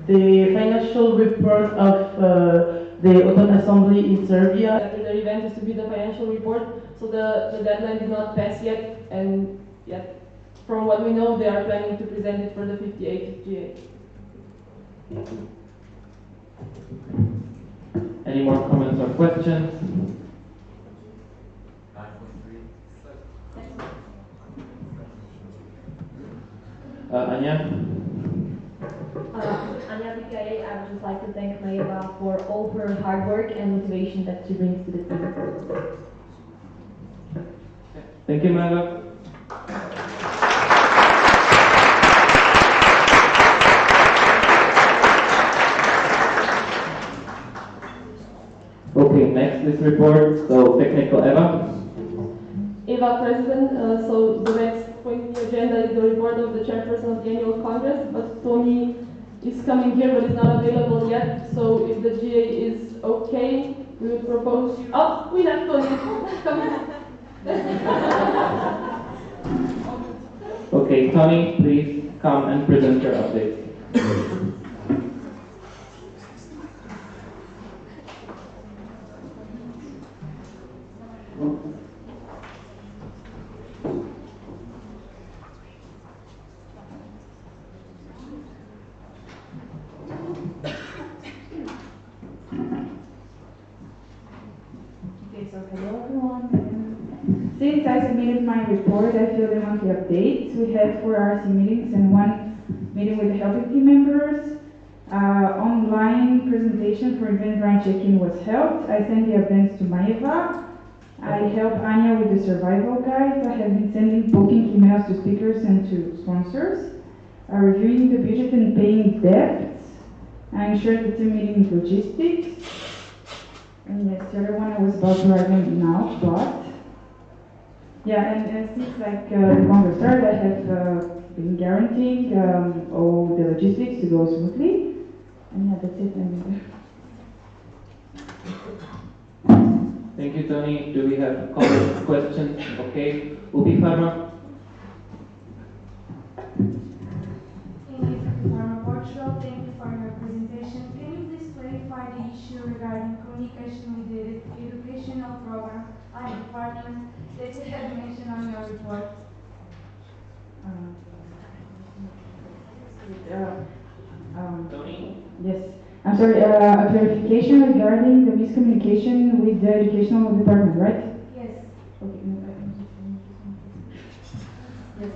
the financial report of the Autumn Assembly in Serbia. After the event is to be the financial report, so the deadline did not pass yet, and yet, from what we know, they are planning to present it for the 58th GA. Any more comments or questions? Anya? Anya BKA, I would just like to thank Maeva for all her hard work and motivation that she brings to the team. Thank you, Maeva. Okay, next is report. So technical Eva. Eva, President, so the next point in the agenda is the report of the chairperson of the annual congress, but Tony is coming here but is not available yet, so if the GA is okay, we would propose... Oh, we have Tony. Come Okay, Tony, please come and present your update. So hello everyone. Since I submitted my report, I feel the monthly updates. We had 4 RC meetings and 1 meeting with the helping team members. Online presentation for event run check-in was held. I sent the events to Maeva. I helped Anya with the survival guide. I have been sending booking emails to speakers and to sponsors. Reviewing the budget and paying debts. I ensured the team meeting logistics. And yes, the other one I was about to write them now, but yeah, and since like the congress started, I have been guaranteeing all the logistics to go smoothly. And yeah, that's it. Thank you, Tony. Do we have comments, questions? Okay, Ubi Pharma. Thank you, Pharma Portugal. Thank you for your presentation. Can you please clarify the issue regarding communication with the educational program and department that you have mentioned on your report? Tony? Yes, I'm sorry, a clarification regarding the miscommunication with the educational department, right? Yes. Okay, yes,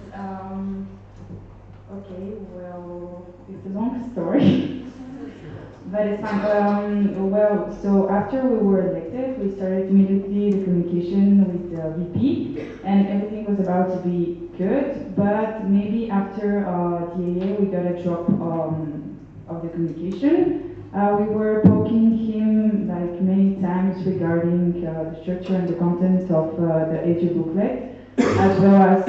okay, well, it's a long story, but it's fine. Well, so after we were elected, we started immediately the communication with the VP, and everything was about to be good, but maybe after DAA, we got a drop of the communication. We were poking him like many times regarding the structure and the content of the AG booklet, as well as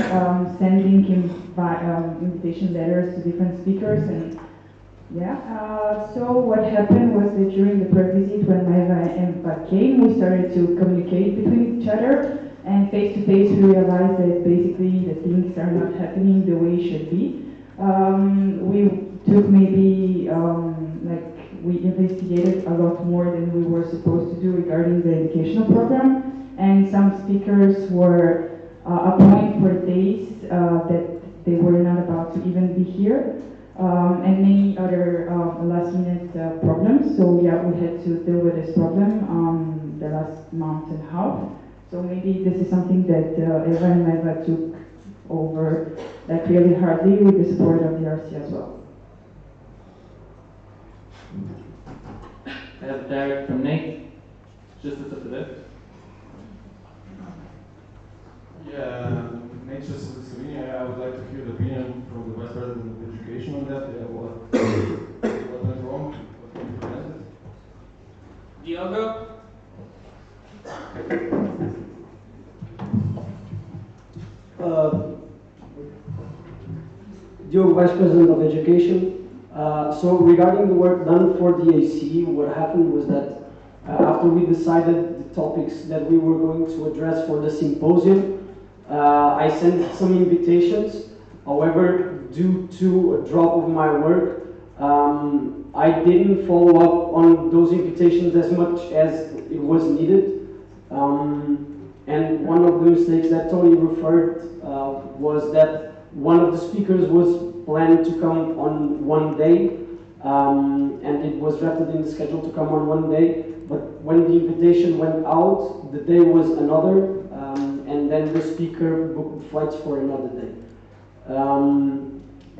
sending him invitation letters to different speakers. And yeah, so what happened was that during the press visit when Maeva and Eva came, we started to communicate between each other, and face to face we realized that basically the things are not happening the way it should be. We took maybe we investigated a lot more than we were supposed to do regarding the educational program, and some speakers were appointed for days that they were not about to even be here, and many other last minute problems. So yeah, we had to deal with this problem the last month and a half. So maybe this is something that Eva and Maeva took over like really hardly with the support of the RC as well. I have Derek from Nate. Just a bit. Yeah, Nate, just Slovenia. I would like to hear the opinion from the Vice President of Education on that. What went wrong? What can be prevented? Diogo? Diogo, Vice President of Education. So regarding the work done for DAC, what happened was that after we decided the topics that we were going to address for the symposium, I sent some invitations. However, due to a drop of my work, I didn't follow up on those invitations as much as it was needed. And one of the mistakes that Tony referred was that one of the speakers was planned to come on one day, and it was drafted in the schedule to come on one day, but when the invitation went out, the day was another, and then the speaker booked flights for another day.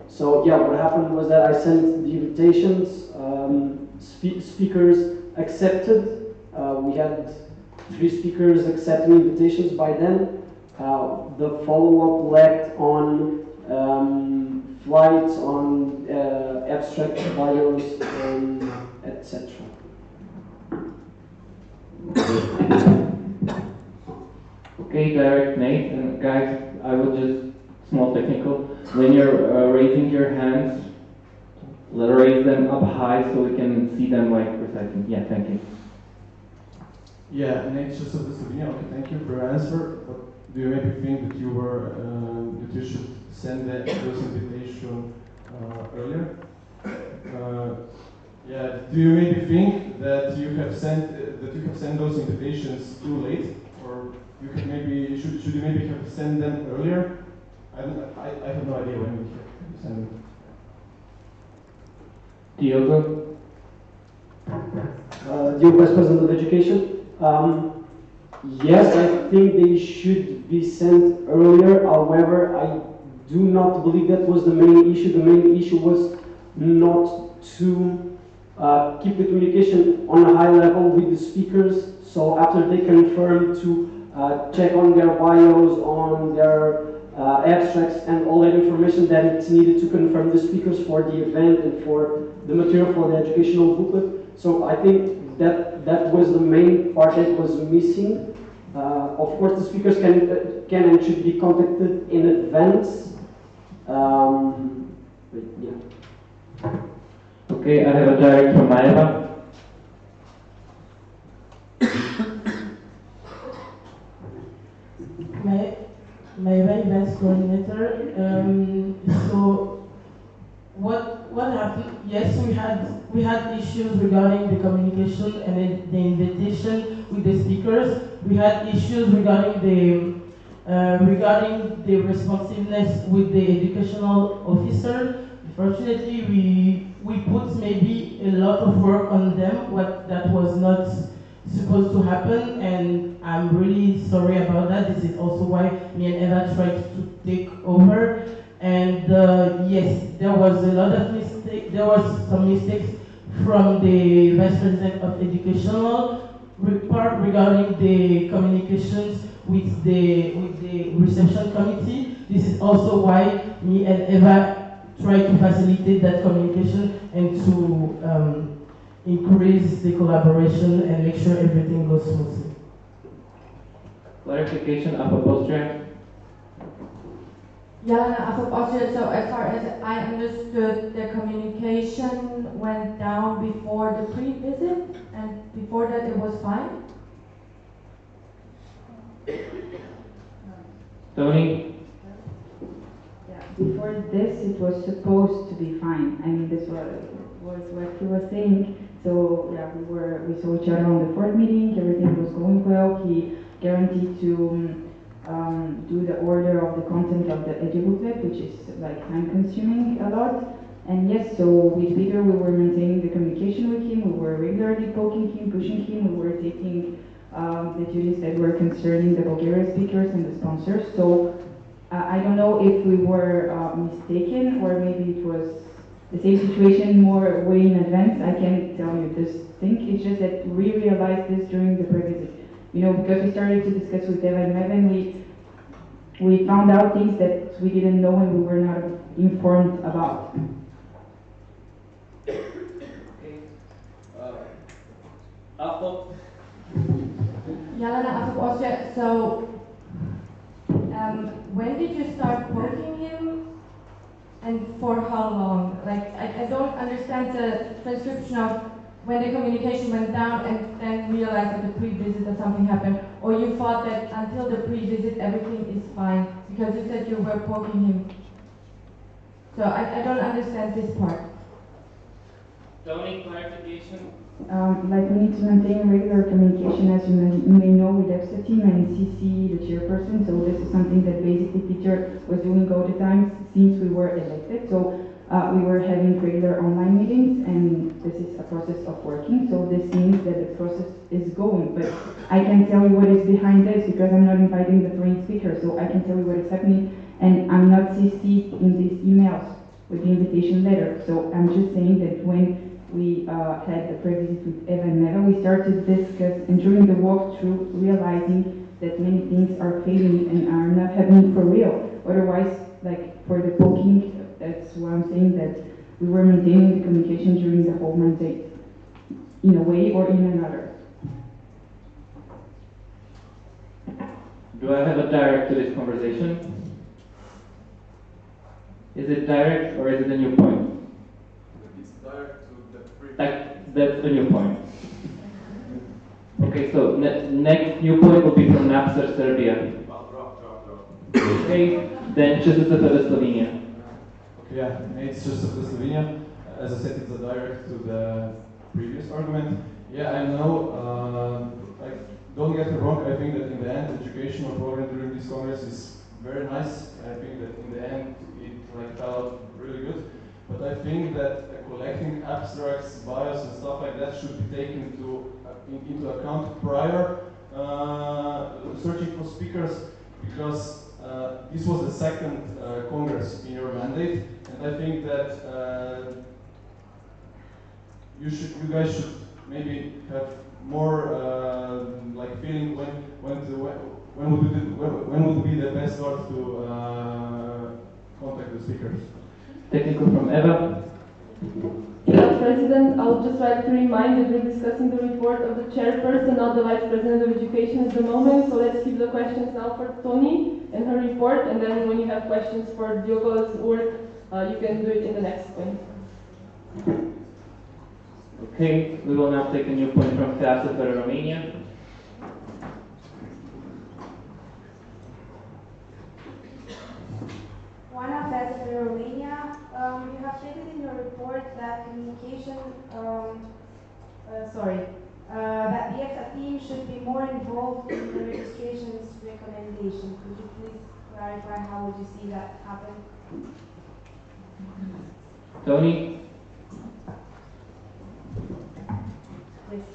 So yeah, what happened was that I sent the invitations, speakers accepted. We had 3 speakers accepting invitations by then. The follow-up lacked on flights, on abstract bios, etc. Okay, direct Nate, and guys, I will just, small technical, when you're raising your hands, raise them up high so we can see them like reciting. Yeah, thank you. Yeah, Nate, just of Slovenia. Okay, thank you for your answer. But do you maybe think that you were that you should send those invitation earlier? Yeah. Do you maybe think that you have sent those invitations too late, or you could maybe should you maybe have sent them earlier? I have no idea when you send them. Diogo? Diogo, Vice President of Education. Yes, I think they should be sent earlier. However, I do not believe that was the main issue. The main issue was not to keep the communication on a high level with the speakers. So after they confirm to check on their bios, on their abstracts, and all that information that it's needed to confirm the speakers for the event and for the material for the educational booklet. So I think that was the main part that was missing. Of course, the speakers can and should be contacted in advance. But yeah. Okay, I have a direct from Maeva. My events coordinator. So what happened? Yes, we had issues regarding the communication and the invitation with the speakers. We had issues regarding the responsiveness with the educational officer. Unfortunately, we put maybe a lot of work on them, that was not supposed to happen, and I'm really sorry about that. This is also why me and Eva tried to take over. And yes, there was a lot of mistakes. There was some mistakes from the Vice President of Educational part regarding the communications with the reception committee. This is also why me and Eva try to facilitate that communication and to increase the collaboration and make sure everything goes smoothly. Clarification of Austria. Jelena, of Austria, so as far as I understood, the communication went down before the pre-visit, and before that it was fine? Tony? Yeah, before this, it was supposed to be fine. I mean, this was what he was saying. So yeah, we saw each other on the fourth meeting. Everything was going well. He guaranteed to do the order of the content of the edu-booklet, which is like time-consuming a lot. And yes, so with Peter, we were maintaining the communication with him. We were regularly poking him, pushing him. We were taking the duties that were concerning the Bulgarian speakers and the sponsors. So I don't know if we were mistaken, or maybe it was the same situation more way in advance. I can't tell you this thing. It's just that we realized this during the pre-visit. You know, because we started to discuss with Eva and Megan, we found out things that we didn't know and we were not informed about. Okay. Afo? Jelena, out of Austria, so when did you start poking him? And for how long? Like, I don't understand the transcription of when the communication went down and then realized at the pre-visit that something happened, or you thought that until the pre-visit everything is fine, because you said you were poking him. So I don't understand this part. Tony, clarification? Like we need to maintain regular communication, as you may know, with EPSA team and CC, the chairperson. So this is something that basically Peter was doing all the time since we were elected. So we were having regular online meetings, and this is a process of working. So this means that the process is going. But I can tell you what is behind this because I'm not inviting the foreign speaker. So I can tell you what is happening, and I'm not CC in these emails with the invitation letter. So I'm just saying that when we had the pre-visit with Eva and Meva, we started to discuss, and during the walkthrough, realizing that many things are failing and are not happening for real. Otherwise, like for the booking, that's why I'm saying that we were maintaining the communication during the whole mandate, in a way or in another. Do I have a direct to this conversation? Is it direct or is it a new point? It's direct to the previous. That's a new point. Okay, so next new point will be from Napster Serbia. Drop. Okay, then Često Slovenia. Okay, yeah, it's just of Slovenia. As I said, it's a direct to the previous argument. Yeah, I know. Like, don't get me wrong. I think that in the end, educational program during this congress is very nice. I think that in the end, it like fell out really good. But I think that collecting abstracts, bios, and stuff like that should be taken into account prior searching for speakers, because this was the second Congress in your mandate, and I think that you guys should maybe have more like feeling when would be the best word to contact the speakers. Technical from Eva. President, I would just like to remind that we're discussing the report of the chairperson, not the vice president of education at the moment. So let's keep the questions now for Tony and her report, and then when you have questions for Diogo's work, you can do it in the next point. Okay, we will now take a new point from FEASA for Romania. One of that in Romania, you have stated in your report that communication, that the EPSA team should be more involved in the registration's recommendation. Could you please clarify how would you see that happen? Tony? Yes,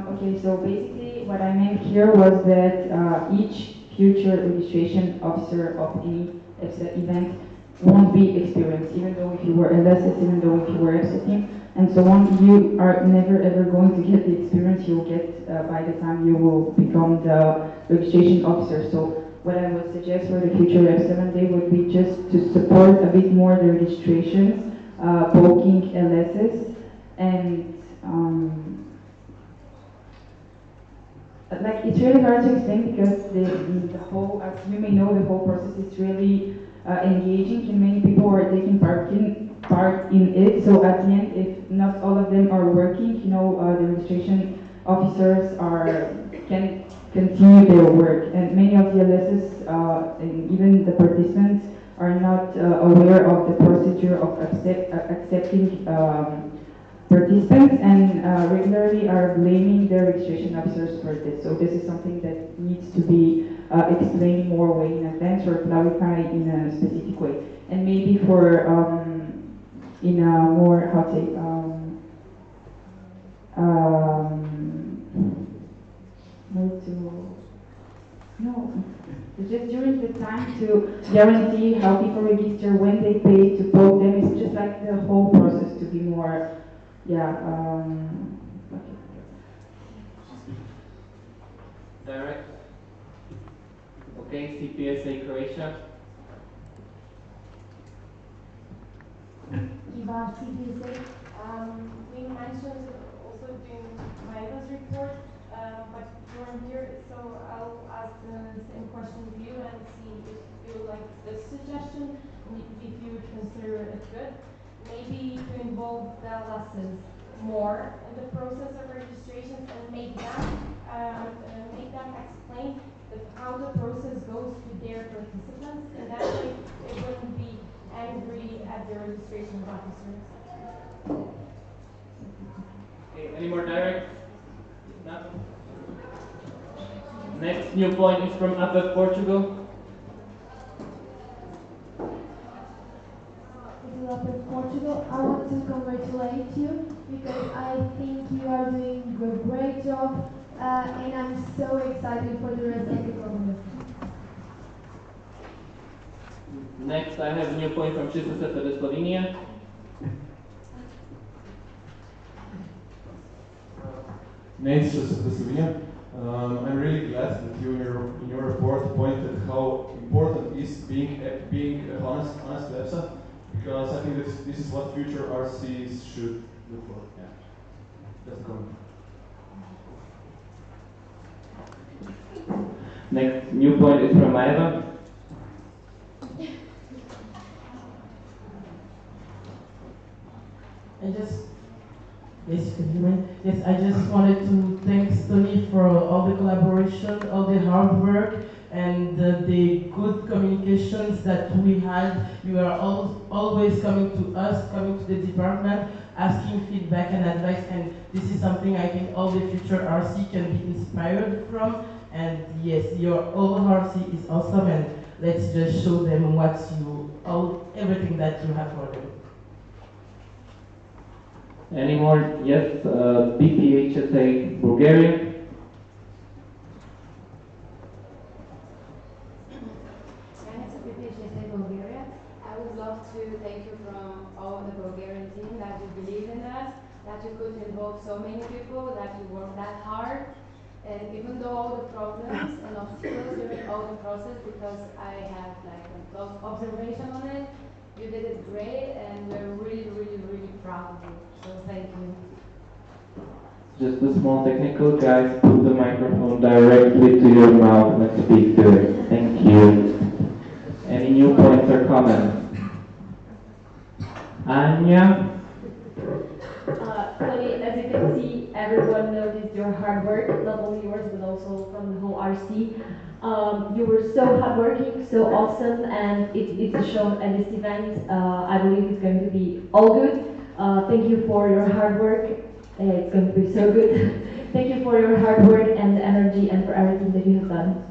okay, so basically what I meant here was that each future registration officer of any EPSA event won't be experienced, even though if you were LSS, even though if you were EPSA team, and so on, you are never ever going to get the experience you'll get by the time you will become the registration officer. So what I would suggest for the future EPSA Monday would be just to support a bit more the registrations, bulking LSS, and like it's really hard to explain because the whole, as you may know, the whole process is really engaging, and many people are taking part in it. So at the end, if not all of them are working, you know, the registration officers can continue their work, and many of the LSs and even the participants are not aware of the procedure of accepting participants, and regularly are blaming their registration officers for this. So this is something that needs to be explained more way in advance or clarified in a specific way. And maybe for in a more just during the time to guarantee how people register, when they pay, to vote them. It's just like the whole process to be more, Direct. Okay, CPSA Croatia. Ivan, CPSA. We mentioned also during Maeva's report, but you weren't here, so I'll ask the same question to you and see if you like this suggestion, if you would consider it good. Maybe to involve the LSs more in the process of registrations and make them explain how the process goes to their participants, and that way they wouldn't be angry at the registration officers. Okay, any more direct? No? Next new point is from APEC Portugal. Portugal, I want to congratulate you because I think you are doing a great job and I'm so excited for the rest of the program. Next, I have a new point from Sofia de Slovenia. Nate, Slovenia. I'm really glad that you in your report pointed how important is being honest to EPSA, because I think that this is what future RCs should look for. Yeah, that's the comment. Next new point is from Eva. I just wanted to thank Tony for all the collaboration, all the hard work, and the good communications that we had. You are always coming to us, coming to the department, asking feedback and advice, and this is something I think all the future RC can be inspired from. And yes, your old RC is awesome, and let's just show them everything that you have for them. Any more? Yes, BPHSA Bulgaria. BPHSA Bulgaria. I would love to thank you from all the Bulgarian team that you believe in us, that you could involve so many people, that you work that hard. And even though all the problems and obstacles during all the process, because I have like a close observation on it, you did it great, and we're really, really, really proud of you. So thank you. Just a small technical, guys. Put the microphone directly to your mouth and speak to it. Thank you. Any new points or comments? Anya? Tony, as you can see, everyone noticed your hard work, not only yours, but also from the whole RC. You were so hardworking, so awesome, and it's shown at this event. I believe it's going to be all good. Thank you for your hard work. It's going to be so good. Thank you for your hard work and the energy and for everything that you have done.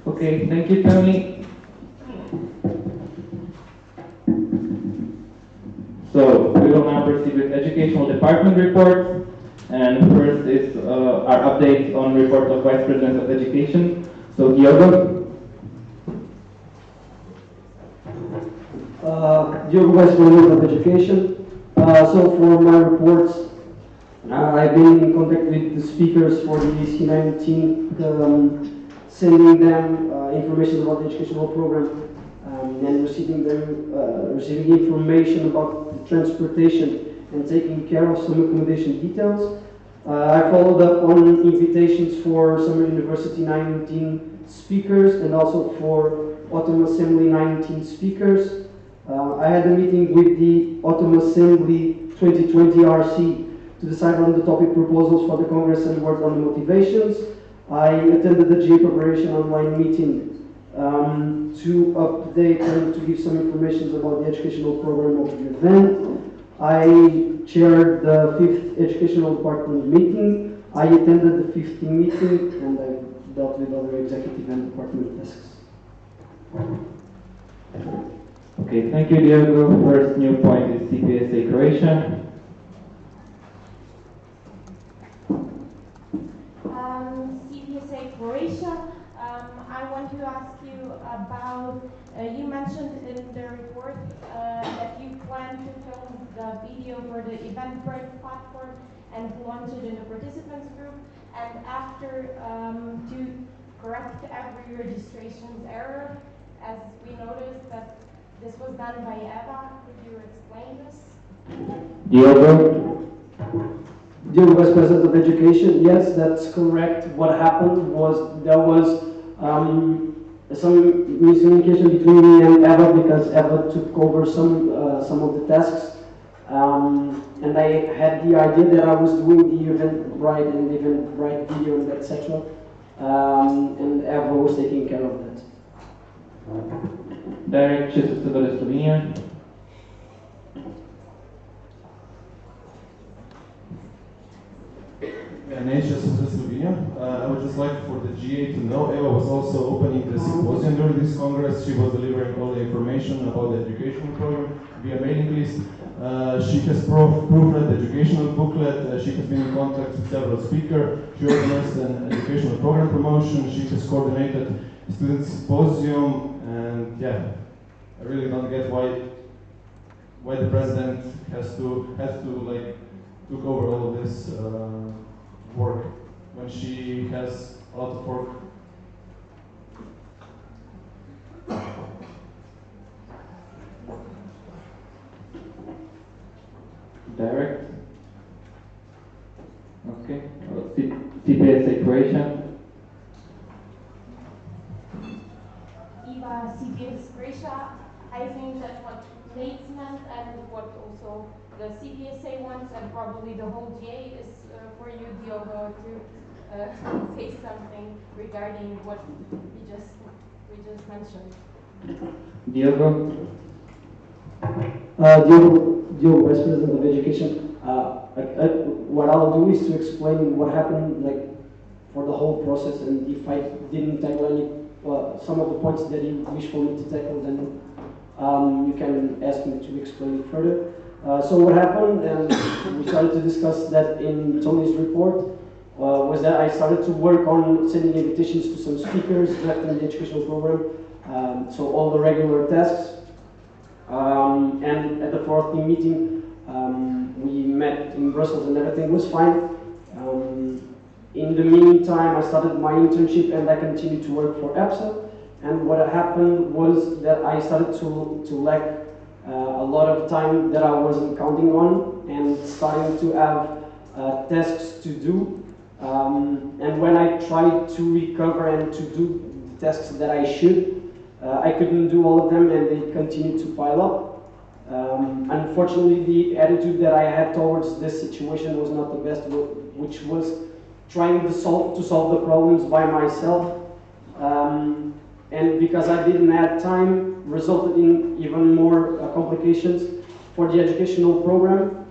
Okay, thank you, Tony. So we will now proceed with educational department reports. And first is our update on report of Vice President of Education. So Diogo. Diogo, Vice President of Education. So for my reports, I've been in contact with the speakers for the AC19, sending them information about the educational program and receiving information about the transportation and taking care of some accommodation details. I followed up on invitations for Summer University 19 speakers and also for Autumn Assembly 19 speakers. I had a meeting with the Autumn Assembly 2020 RC to decide on the topic proposals for the Congress and worked on the motivations. I attended the GA preparation online meeting to update and to give some information about the educational program of the event. I chaired the 5th Educational Department meeting. I attended the 15th meeting and I dealt with other executive and department tasks. Okay, thank you, Diogo. First new point is CPSA Croatia. CPSA Croatia. I want to ask you about, you mentioned in the report that you plan to film the video for the Eventbrite platform and launch it in the participants group, and after to correct every registration's error, as we noticed that this was done by Eva. Could you explain this? Diogo? Diogo, Vice President of Education. Yes, that's correct. What happened was there was some miscommunication between me and Eva because Eva took over some of the tasks, and I had the idea that I was doing the Eventbrite and the Eventbrite video and etc. and Eva was taking care of that. Direct Često do Slovenia. Nature Slovenia. I would just like for the GA to know Eva was also opening the symposium during this congress. She was delivering all the information about the educational program via mailing list. She has proofread the educational booklet. She has been in contact with several speakers. She organized an educational program promotion. She has coordinated student symposium, and yeah, I really don't get why the president has to like took over all of this work when she has a lot of work. Direct. Okay. CPSA Croatia. Eva, CPS Croatia, I think that what Nate meant and what also the CPSA wants and probably the whole GA is for you, Diogo, to say something regarding what we just mentioned. Diogo. Diogo, Vice President of Education. What I'll do is to explain what happened, like, for the whole process, and if I didn't tackle any some of the points that you wish for me to tackle, then you can ask me to explain it further. So what happened, and we started to discuss that in Tony's report, was that I started to work on sending invitations to some speakers left in the educational program, so all the regular tasks. And at the 4th team meeting, we met in Brussels and everything was fine. In the meantime, I started my internship and I continued to work for EPSA. And what happened was that I started to lack a lot of time that I wasn't counting on, and starting to have tasks to do. And when I tried to recover and to do the tasks that I should, I couldn't do all of them, and they continued to pile up. Unfortunately, the attitude that I had towards this situation was not the best, which was trying to solve the problems by myself. And because I didn't have time, resulted in even more complications for the educational program.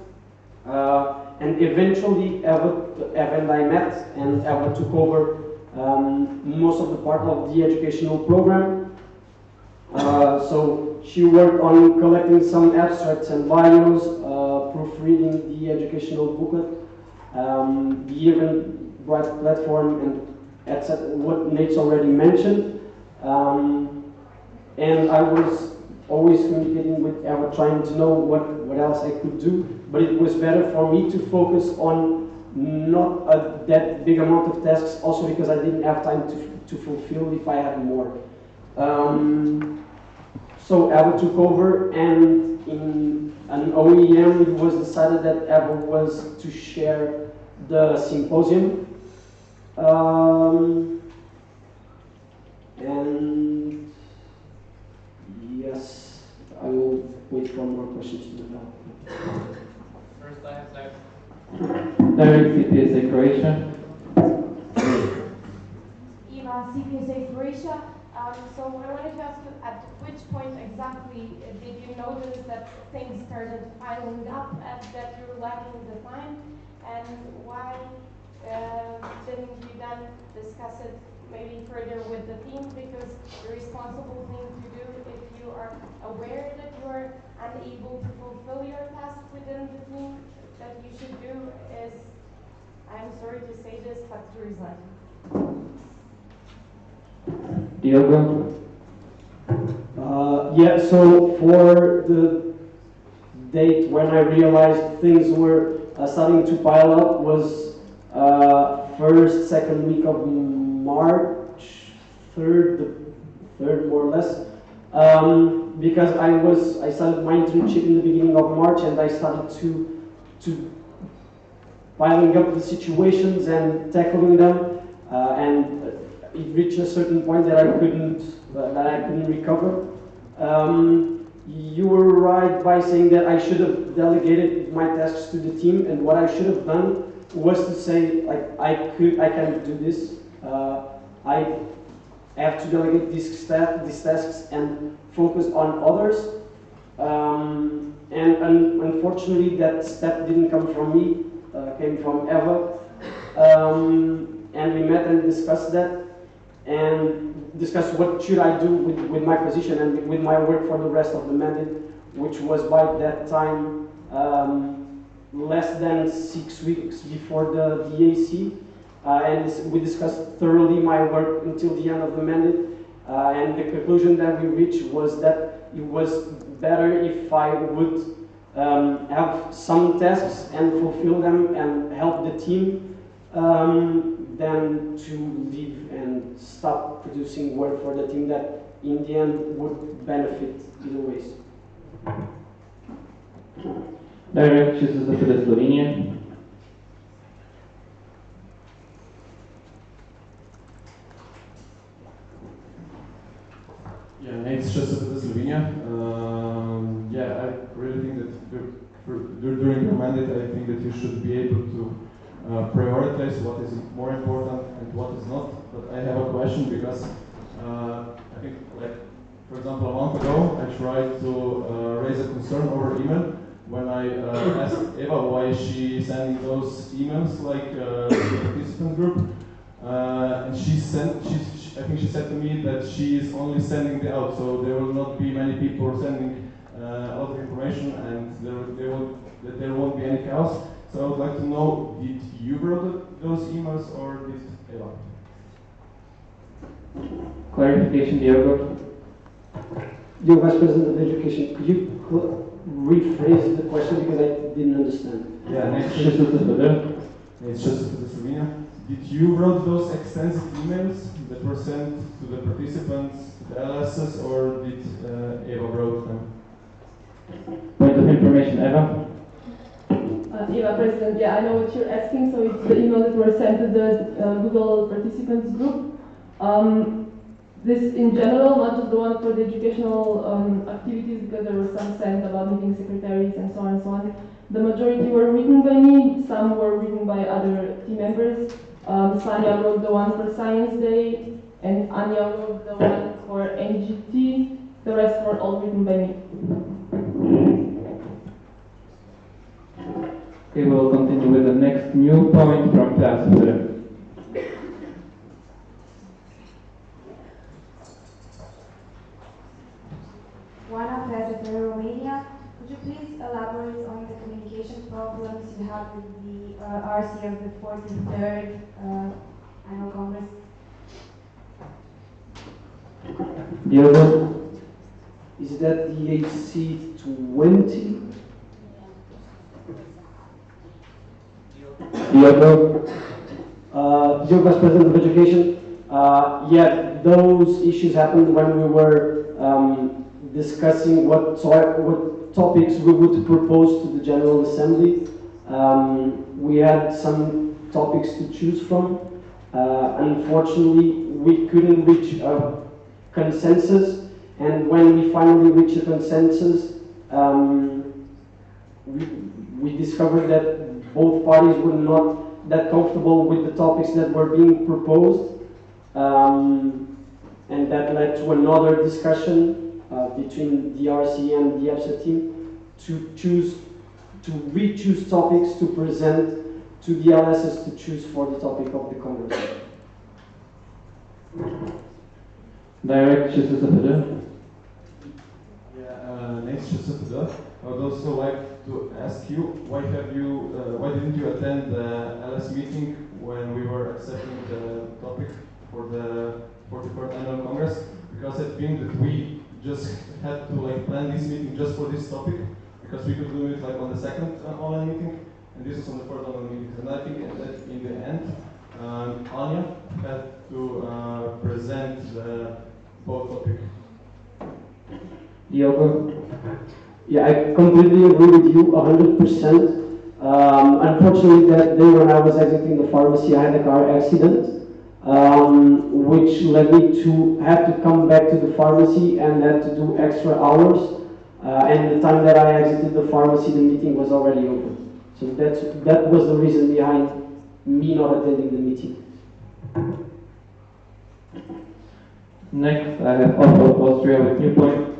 And eventually, Eva and I met, and Eva took over most of the part of the educational program. So she worked on collecting some abstracts and bios, proofreading the educational booklet, the Eventbrite platform, and etc. What Nate's already mentioned. And I was always communicating with Eva, trying to know what else I could do. But it was better for me to focus on not that big amount of tasks, also because I didn't have time to fulfill if I had more. So Eva took over, and in an OEM it was decided that Eva was to share the symposium. And yes, I will wait for more questions to develop. First time, Direct CPSA Croatia. Eva, CPSA Croatia. So I wanted to ask you, at which point exactly did you notice that things started piling up and that you were lacking the time? And why didn't you then discuss it maybe further with the team? Because the responsible thing to do if you are aware that you are unable to fulfill your task within the team that you should do is, I'm sorry to say this, but to resign. Diogo? Yeah, so for the date when I realized things were starting to pile up was first, second week of March, third more or less, because I started my internship in the beginning of March, and I started to piling up the situations and tackling them, and it reached a certain point that I couldn't recover. You were right by saying that I should have delegated my tasks to the team, and what I should have done was to say, like, I can do this. I have to delegate these tasks and focus on others. And unfortunately, that step didn't come from me, came from Eva. And we met and discussed that, and discussed what should I do with my position and with my work for the rest of the mandate, which was by that time less than 6 weeks before the DAC. And we discussed thoroughly my work until the end of the mandate, and the conclusion that we reached was that it was better if I would have some tasks and fulfill them and help the team than to leave and stop producing work for the team that in the end would benefit either ways. Direct Sofia for Slovenia. Yeah, it's just for Slovenia. Yeah, I really think that during your mandate, I think that you should be able to prioritize what is more important and what is not. But I have a question because I think, like, for example, a month ago, I tried to raise a concern over email when I asked Eva why she sending those emails like to the participant group. And I think she said to me that she is only sending the out, so there will not be many people sending a lot of information, and there won't be any chaos. So I would like to know, did you wrote those emails or did Eva? Clarification, Diogo. Dear Vice President of Education, could you rephrase the question because I didn't understand? Yeah, it's just for the Slovenia. Did you wrote those extensive emails that were sent to the participants, to the LSs, or did Eva wrote them? Point of information, Eva. Eva, President, yeah, I know what you're asking. So it's the emails that were sent to the Google participants group. This in general, not just the one for the educational activities, because there were some sent about meeting secretaries and so on and so on. The majority were written by me, some were written by other team members. Sanya wrote the one for Science Day, and Anya wrote the one for NGT. The rest were all written by me. Okay, we'll continue with the next new point from class. Juana Pérez from Romania. Could you please elaborate on the communication problems you had with the RC of the 43rd Annual Congress? Diogo, is that the HC20? Diogo, Diogo, Vice President of Education. Yeah, those issues happened when we were discussing what topics we would propose to the General Assembly. We had some topics to choose from. Unfortunately, we couldn't reach a consensus, and when we finally reached a consensus, we discovered that both parties were not that comfortable with the topics that were being proposed, and that led to another discussion between the RC and the EPSA team to re-choose topics to present to the LSs to choose for the topic of the Congress. Direct Sofia. Yeah, next Sofia. I would also like to ask you, why didn't you attend the LS meeting when we were accepting the topic for the 44th Annual Congress? Because I think that we just had to plan this meeting just for this topic, because we could do it on the second online meeting, and this is on the third online meeting. And I think that in the end, Anya had to present the both topics. Diogo. Yeah, I completely agree with you 100%. Unfortunately, that day when I was exiting the pharmacy, I had a car accident, which led me to have to come back to the pharmacy and had to do extra hours. And the time that I exited the pharmacy, the meeting was already over. So that was the reason behind me not attending the meeting. Next, I have also Austria with new point.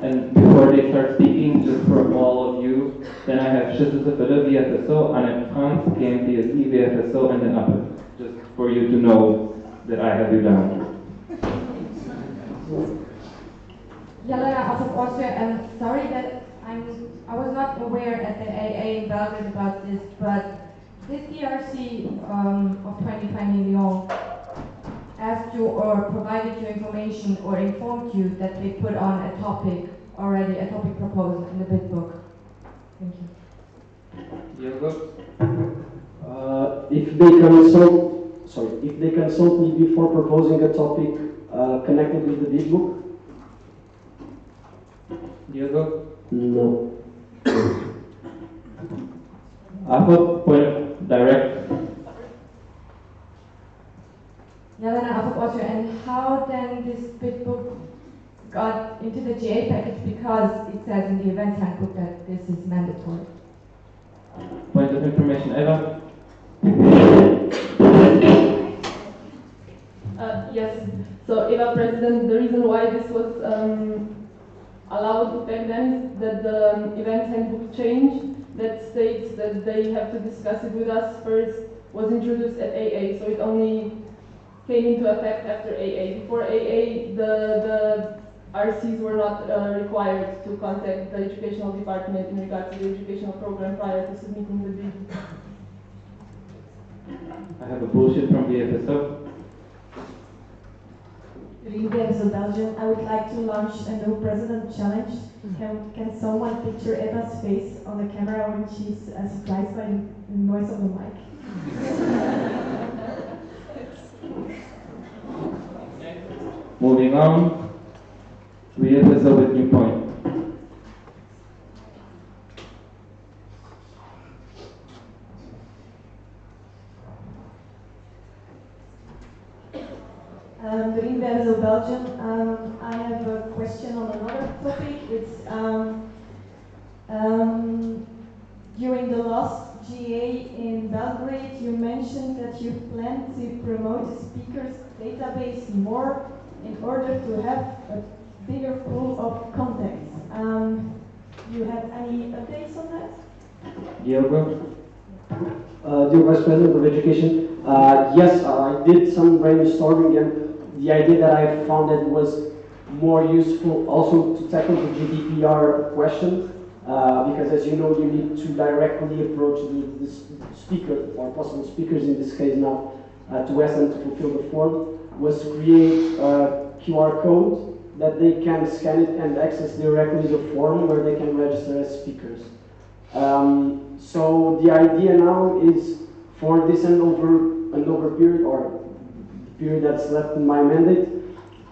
And before they start speaking, just for all of you, then I have Sofia VFSO, Annette Franz, KMPSE VFSO, and then Apple. Just for you to know that I have you down. Jelena out of Austria, and sorry that I was not aware at the AA in Belgrade about this, but this DRC of 2020 in Lyon asked you or provided you information or informed you that they put on a topic already, a topic proposed in the bid book. Thank you. Diego? If they consult me before proposing a topic connected with the bid book. Diego? No. Apple, point direct. Jelena out of Austria, and how then this bid book got into the GA package, because it says in the event handbook that this is mandatory. Point of information, Eva? Yes. So, Eva, President, the reason why this was allowed back then is that the event handbook change that states that they have to discuss it with us first was introduced at AA, so it only came into effect after AA. Before AA, the RCs were not required to contact the educational department in regard to the educational program prior to submitting the bid. I have a bullshit from the FSO. So Belgium, I would like to launch a new president challenge. Can someone picture Eva's face on the camera when she's surprised by the noise of the mic? Moving on, we have FSO with new point. So Belgium, I have a question on another topic. It's during the last GA in Belgrade, you mentioned that you plan to promote the speakers database more in order to have a bigger pool of contacts. Do you have any updates on that? Diego? Dear Vice President of Education, yes, I did some brainstorming, and the idea that I found that was more useful also to tackle the GDPR question, because as you know, you need to directly approach the speaker, or possible speakers in this case now, to ask them to fulfill the form, was create a QR code that they can scan it and access directly the form where they can register as speakers. So the idea now is for this handover period, or the period that's left in my mandate,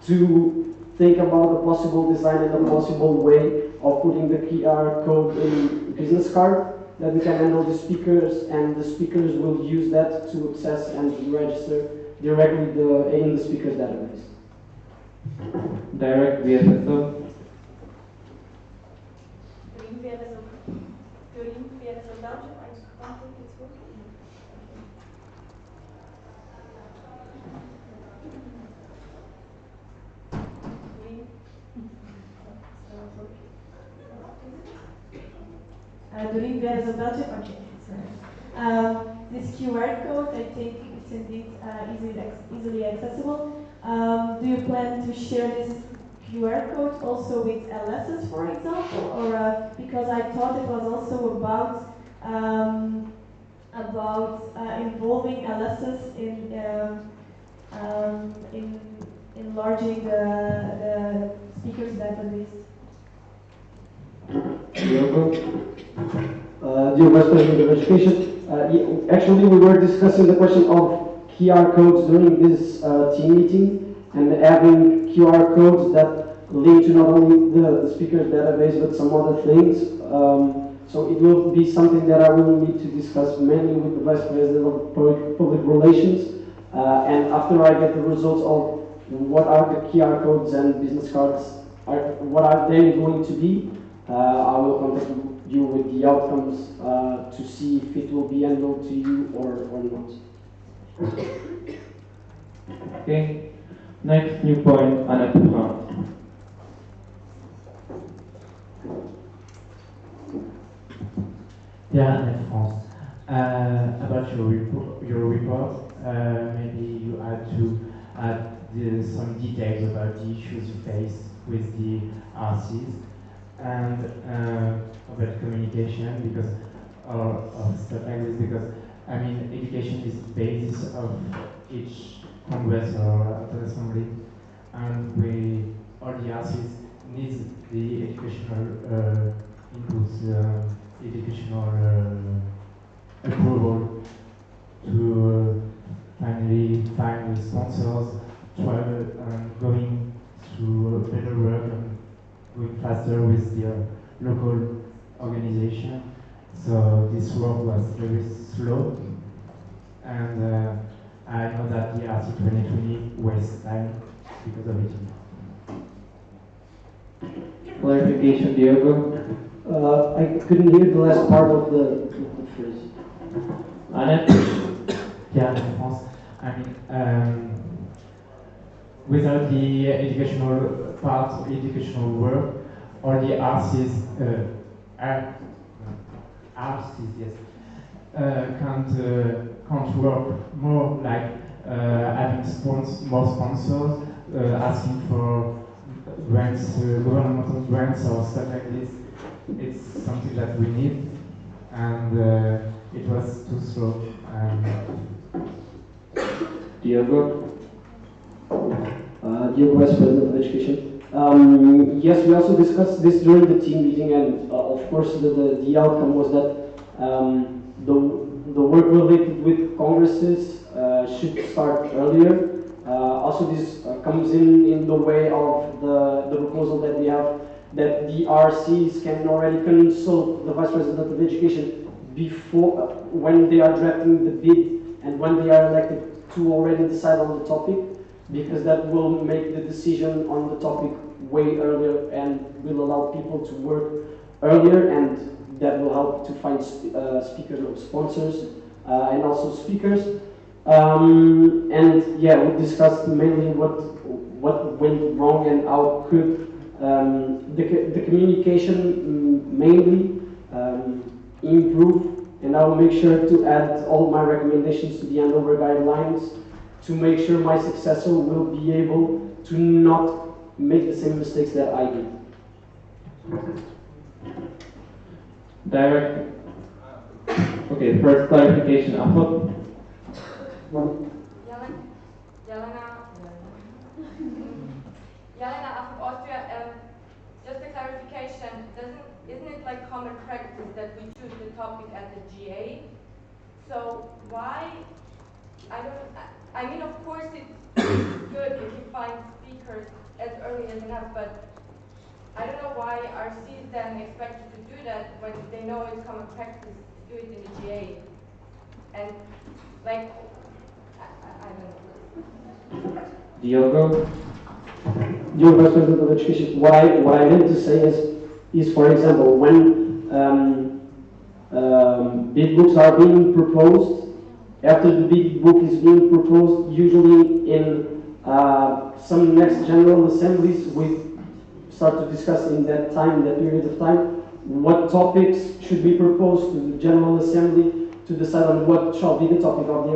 to think about a possible design and a possible way of putting the QR code in business card that we can handle the speakers, and the speakers will use that to access and register directly in the speakers database. Direct VFSO. Belgium, I don't think it's working. Doing that as a Belgium? Okay, sorry. This QR code, I think it's indeed easily accessible. Do you plan to share this QR code also with LSs, for example? Or because I thought it was also about involving LSs in enlarging the speakers database. Dear Vice President of Education, actually we were discussing the question of QR codes during this team meeting, and having QR codes that link to not only the speakers database but some other things. So it will be something that I will need to discuss mainly with the Vice President of Public Relations, and after I get the results of what are the QR codes and business cards, what are they going to be, I will contact you with the outcomes to see if it will be handled to you or not. Okay. Next new point, Annette France. Yeah, Annette France. About your report, maybe you had to add some details about the issues you face with the RCs and about communication because of stuff like this because I mean education is the basis of each congress or assembly and we all the RCs need the educational inputs, educational approval to finally find the sponsors, travel and going to better work and going faster with the local organization. So this work was very slow and I know that the RC 2020 wastes time because of it. Clarification, Diego. I couldn't hear the last part of the phrase. Annette? Yeah, in France. I mean, without the educational part, educational work, or the RCs, RCs, yes, can't work more like having more sponsors, asking for grants, governmental grants or stuff like this. It's something that we need, and it was too slow. Diego? Diego, Vice President of Education. Yes, we also discussed this during the team meeting, and of course the outcome was that the work related with congresses should start earlier. Also, this comes in the way of the proposal that we have that the RCs can already consult the Vice President of Education before, when they are drafting the bid and when they are elected to already decide on the topic, because that will make the decision on the topic way earlier and will allow people to work earlier, and that will help to find speakers or sponsors and also speakers. And yeah, we discussed mainly what went wrong and how could the communication mainly improve, and I will make sure to add all my recommendations to the handover guidelines to make sure my successor will be able to not make the same mistakes that I did. Direct. Okay, first clarification. Ahmad? Jelena of Austria, just a clarification, isn't it like common practice that we choose the topic at the GA? So why, I mean of course it's good if you find speakers as early as enough, but I don't know why RCs then expected to do that when they know it's common practice to do it in the GA. And like, I don't know. Diogo? Dear Vice President of Education, what I meant to say is for example, when bid books are being proposed, after the bid book is being proposed, usually in some next General Assemblies, we start to discuss in that period of time, what topics should be proposed to the General Assembly to decide on what shall be the topic of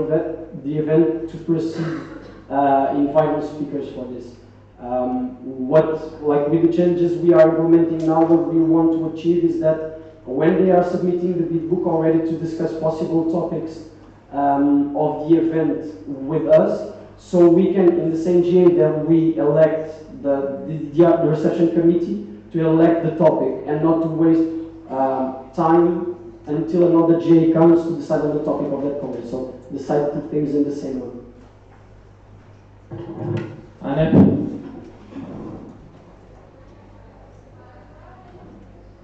the event to proceed in final speakers for this. Like with the changes we are implementing now, what we want to achieve is that when they are submitting the bid book already to discuss possible topics of the event with us, so we can, in the same GA, that we elect the reception committee to elect the topic and not to waste time until another GA comes to decide on the topic of that congress. So decide two things in the same way. Annette?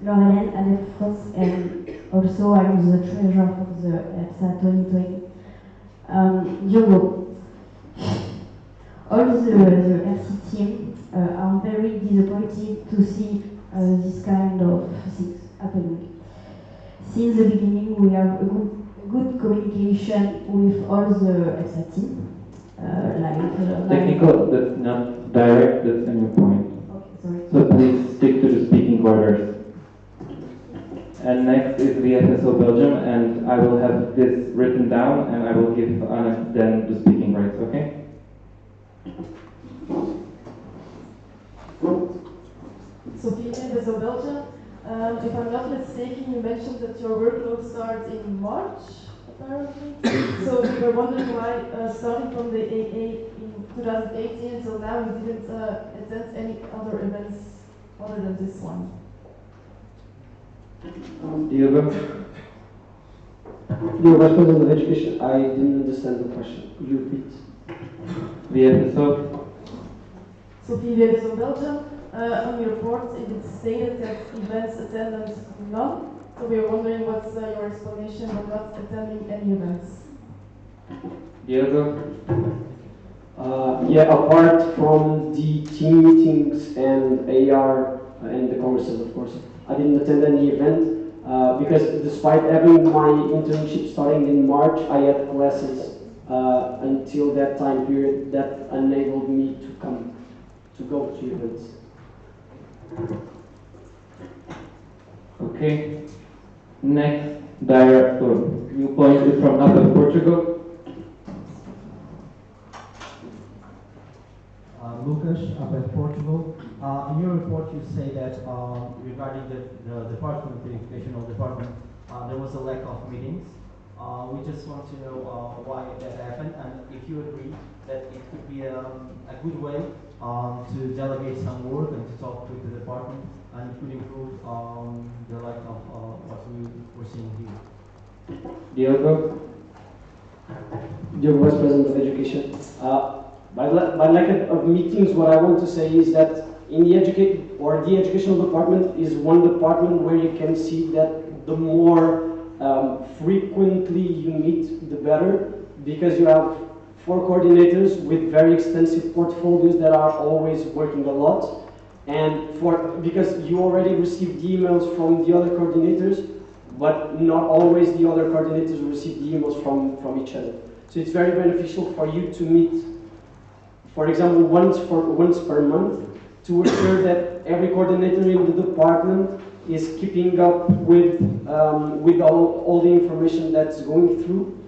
Lorraine, Annette France, and also I'm the treasurer of the EPSA 2020. Diogo, all the RC team are very disappointed to see this kind of things happening. Since the beginning, we have a good communication with all the EPSA team. Technical, that's not direct, that's a new point. Okay, sorry. So please stick to the speaking orders. And next is the FSO Belgium, and I will have this written down, and I will give Anna then the speaking rights, okay? Sofia, FSO Belgium. If I'm not mistaken, you mentioned that your workload starts in March, apparently. So we were wondering why, starting from the AA in 2018 until now, you didn't attend any other events other than this one. Diego, Vice President of Education, I didn't understand the question. Could you repeat? The FSO. Sofia, FSO Belgium. On your report, it is stated that events attendance none. So we are wondering what's your explanation for not attending any events. Diego? Yeah, apart from the team meetings and AR and the congresses, of course, I didn't attend any event because despite having my internship starting in March, I had classes until that time period that enabled me to go to events. Okay. Next director. New point is from Napa, Portugal. Lucas, up in Portugal. In your report, you say that regarding the Department of Educational Department, there was a lack of meetings. We just want to know why that happened, and if you agree that it could be a good way to delegate some work and to talk with the department, and it could improve the lack of what we were seeing here. Diego? Vice President of Education. By lack of meetings, what I want to say is that in the educational department is one department where you can see that the more frequently you meet, the better, because you have 4 coordinators with very extensive portfolios that are always working a lot, and because you already received the emails from the other coordinators, but not always the other coordinators receive the emails from each other. So it's very beneficial for you to meet, for example, once per month, to ensure that every coordinator in the department is keeping up with all the information that's going through.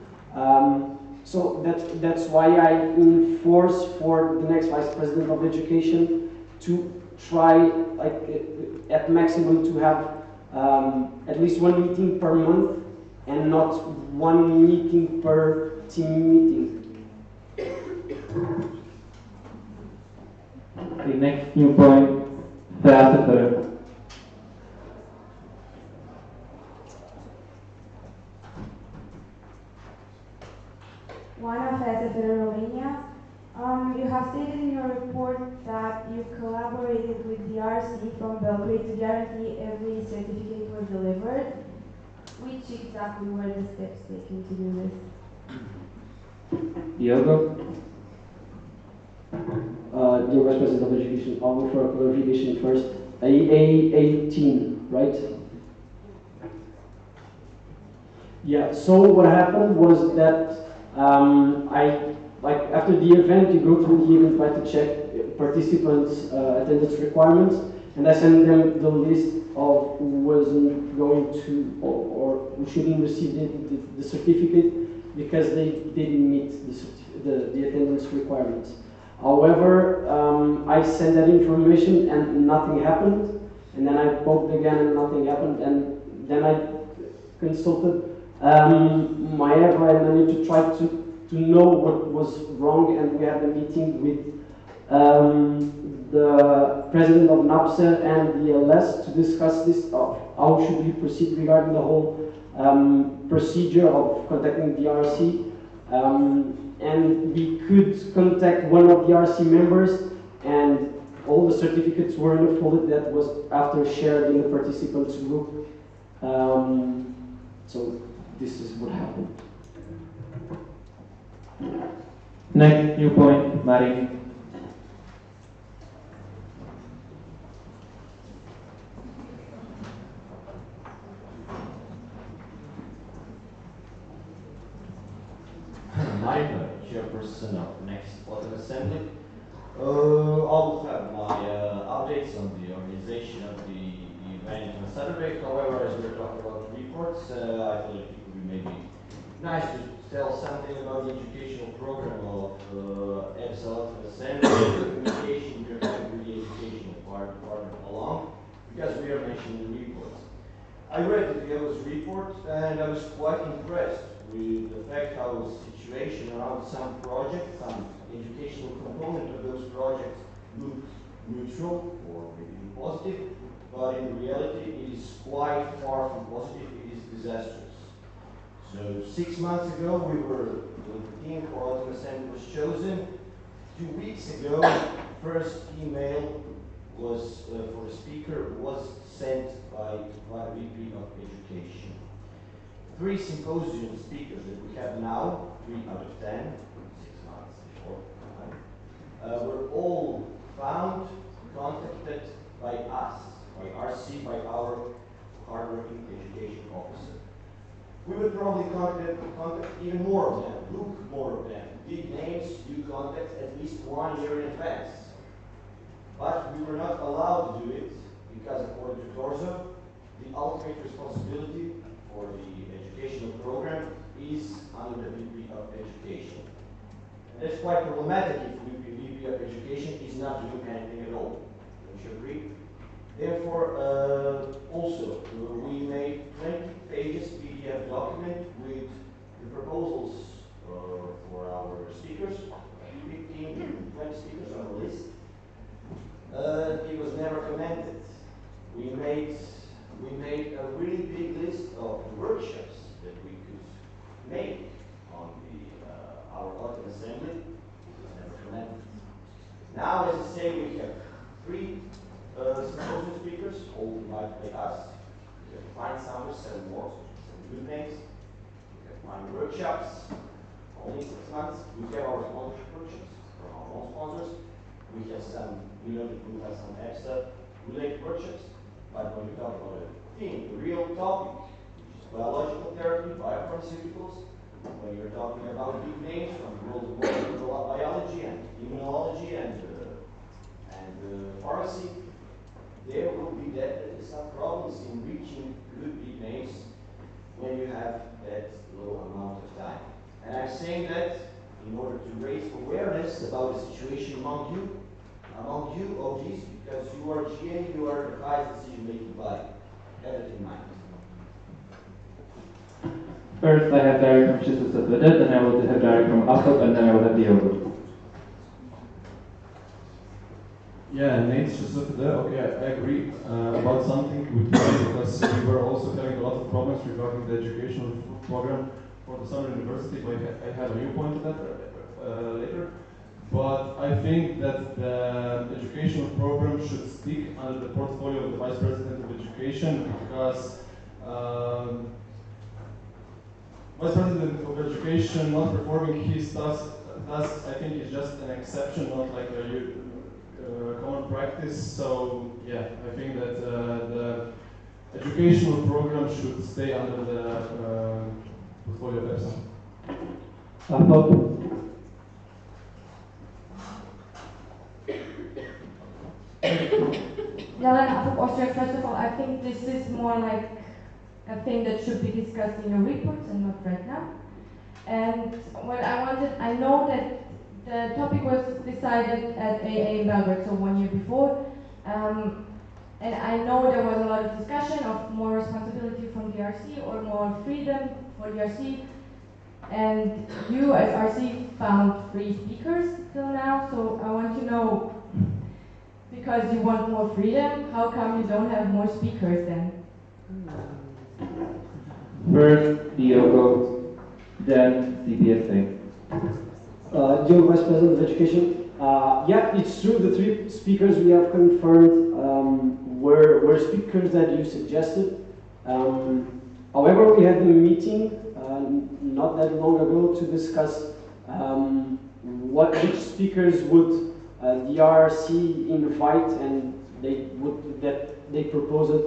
So that's why I enforce for the next Vice President of Education to try, like at maximum, to have at least 1 meeting per month and not 1 meeting per team meeting. Okay, next new point, theater. One of FSO Romania. You have stated in your report that you collaborated with the RC from Belgrade to guarantee every certificate was delivered. Which exactly were the steps taken to do this? Diego? Dear Vice President of Education, I'll go for a clarification first. AA18, right? Yeah, so what happened was that after the event, you go through the event, try to check participants' attendance requirements, and I sent them the list of who wasn't going to or who shouldn't receive the certificate because they didn't meet the attendance requirements. However, I sent that information and nothing happened, and then I poked again and nothing happened, and then I consulted my EVA, and I need to try to know what was wrong, and we had a meeting with the president of NAPSA and the LS to discuss this, how should we proceed regarding the whole procedure of contacting the RC. And we could contact one of the RC members, and all the certificates were in a folder that was after shared in the participants group. So this is what happened. Next new point, Mari. I'm the chairperson of the next Autumn Assembly. I'll have my updates on the organization of the event on Saturday. However, as we're talking about reports, I thought it would be maybe nice to tell something about the educational program of EPSA Autumn Assembly, the communication we're having with the educational department along, because we are mentioning the reports. I read the Diego's report and I was quite impressed with the fact how the situation around some projects, some educational component of those projects looked neutral or maybe positive, but in reality it is quite far from positive, it is disastrous. So 6 months ago the team for Autumn Assembly was chosen. 2 weeks ago, first email was for the speaker was sent by the VP of Education. 3 symposium speakers that we have now, 3 out of 10, 6 months before, were all found, contacted by us, by RC, by our hardworking education officer. We would probably contact even more of them, look more of them. Big names you contact at least 1 year in advance. But we were not allowed to do it because according to Torso, the ultimate responsibility for the educational program is under the VP of Education. And that's quite problematic if the VP of Education is not doing anything at all. Don't you agree? Therefore, also, we made 20 pages PDF document with the proposals for our speakers, 15 to 20 speakers on the list. It was never commented. We made a really big list of workshops that we could make on our Autumn Assembly. It was never commented. Now, as I say, we have 3 symposium speakers, all invited by us. We have fine sounders, 7 more, some good names. We have fine workshops, only 6 months. We have our sponsorship workshops from our own sponsors. We have some, we know that we have some EPSA related workshops, but when we talk about a theme, the real topic, which is biological therapy, biopharmaceuticals, when you're talking about big names from the world of molecular biology and immunology and pharmacy, there will be definitely some problems in reaching good big names when you have that low amount of time. And I'm saying that in order to raise awareness about the situation among you of these, because you are GA, you are the highest decision-making body. Have it in mind. First, I have Derek from Sofia, then I will have Derek from AFOP, and then I will have Diogo. Yeah, Nate, Sofia, okay, I agree about something with you because we were also having a lot of problems regarding the educational program for the summer university, but I have a new point to that later. But I think that the educational program should stick under the portfolio of the Vice President of Education because Vice President of Education not performing his task, I think is just an exception, not like a common practice. So yeah, I think that the educational program should stay under the portfolio of EPSA. Yelena, Austria, first of all, I think this is more like a thing that should be discussed in your reports and not right now. And what I wanted, I know that the topic was decided at AA in Belgrade, so 1 year before. And I know there was a lot of discussion of more responsibility from the RC or more freedom for the RC. And you as RC found 3 speakers till now, so I want to know, because you want more freedom, how come you don't have more speakers then? First, Diogo, then CPSA. Diogo, Vice President of Education. Yeah, it's true, the 3 speakers we have confirmed were speakers that you suggested. However, we had a meeting not that long ago to discuss which speakers would the RC invite and they propose it,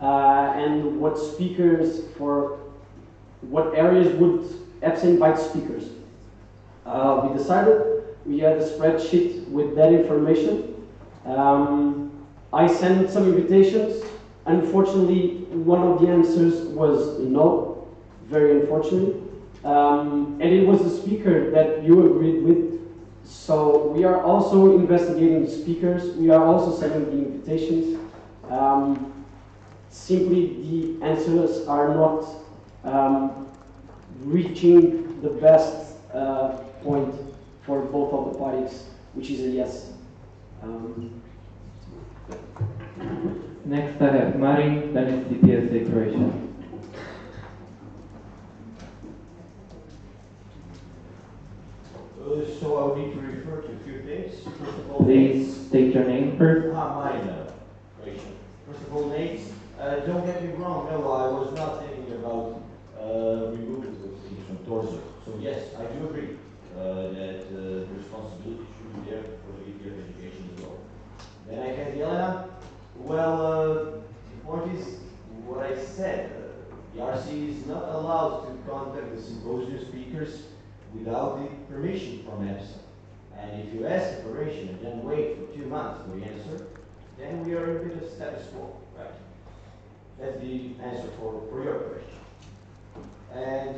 and what speakers for what areas would EPSA invite speakers. We decided we had a spreadsheet with that information. I sent some invitations. Unfortunately, one of the answers was no, very unfortunately. And it was the speaker that you agreed with. So we are also investigating the speakers. We are also sending the invitations. Simply the answers are not reaching the best point for both of the parties, which is a yes. Next I have Marin, then it's EPSA Croatia. So I would need to refer to a few things. First of all, Please state your name first. Mine, Croatia. First of all, Nate, don't get me wrong, no, I was not thinking about removing those things from torso. So yes, I do agree that the responsibility should be there for the VP of Education as well. Then I had Jelena. Well, the point is, what I said, the RC is not allowed to contact the symposium speakers without the permission from EPSA. And if you ask the permission and then wait for 2 months for the answer, then we are in a bit of status quo, right? That's the answer for your question. And